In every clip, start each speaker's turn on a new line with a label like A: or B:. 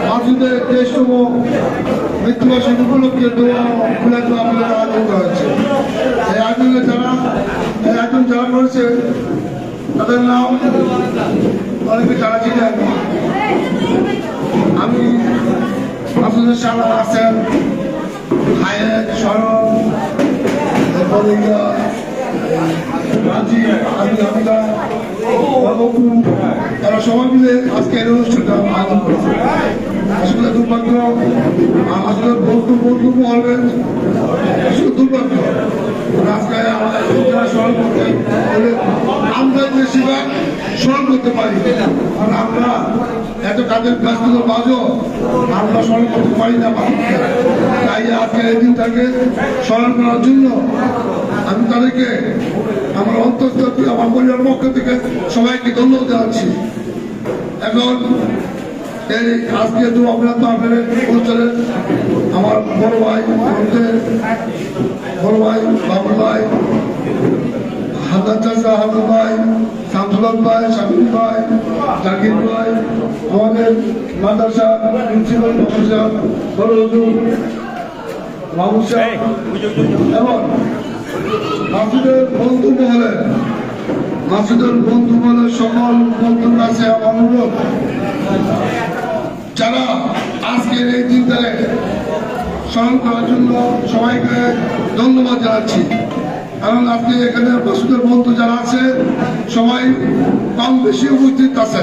A: মাসুদের 23তম মৃত্যুবার্ষিকী উপলক্ষে মিলাদ মাহফিলের আয়োজন করা হয়েছে। এই আয়োজনে এই আয়োজন যারা করেছে তাদের নাম অনেকে জানা ছিলেন। আমি মাসুদের সামনে আছেন হায়েক, সরল, তারা সবাই মিলে আজকে এই অনুষ্ঠানটা আয়োজন করেছে। আসলে দুর্ভাগ্য, আসলে বন্ধু বলবেন আসলে দুর্ভাগ্য আজকে যারা স্মরণ করতে আমরা বেশিরভাগ স্মরণ করতে পারি, কারণ আমরা এত কাজের ব্যস্ততার মাঝেও আমরা স্মরণ করতে পারি না। তাই আজকে এই দিনটাকে স্মরণ করার জন্য আমি তাদেরকে আমার অন্তঃস্থল আমার পরিবারের পক্ষ থেকে সবাইকে ধন্যবাদ জানাচ্ছি। এখন এই আজকে আপনার অনুষ্ঠানে আমার বড় ভাই বাবু ভাই, হাজার চাষা হাজার ভাই, শামসুল ভাই, শামীম ভাই, জাকির ভাই, আমাদের মাদ্রাসা প্রিন্সিপাল প্রফেসর বড় হুজুর মাহমুদ সাহেব এবং মাসুদের বন্ধু মহলের সকল বন্ধুর কাছে আমার অনুরোধ, যারা আজকের এই দিনটাকে স্মরণ করার জন্য সবাইকে ধন্যবাদ জানাচ্ছি। কারণ আজকে এখানে মাসুদের বন্ধু যারা আছে সবাই কম বেশি উপস্থিত আছে।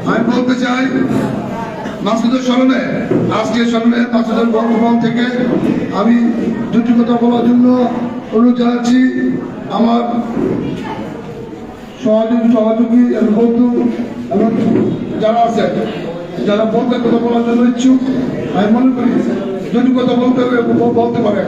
A: আমি বলতে চাই মাসুদের স্মরণে মাসুদের বন্ধুগণ থেকে আমি দুটি কথা বলার জন্য অনুরোধ জানাচ্ছি। আমার সহযোগী এবং বন্ধু এবং যারা আছে, যারা বলতে কথা বলার জন্য ইচ্ছুক, আমি মনে করি দুটি কথা বলতে পারে।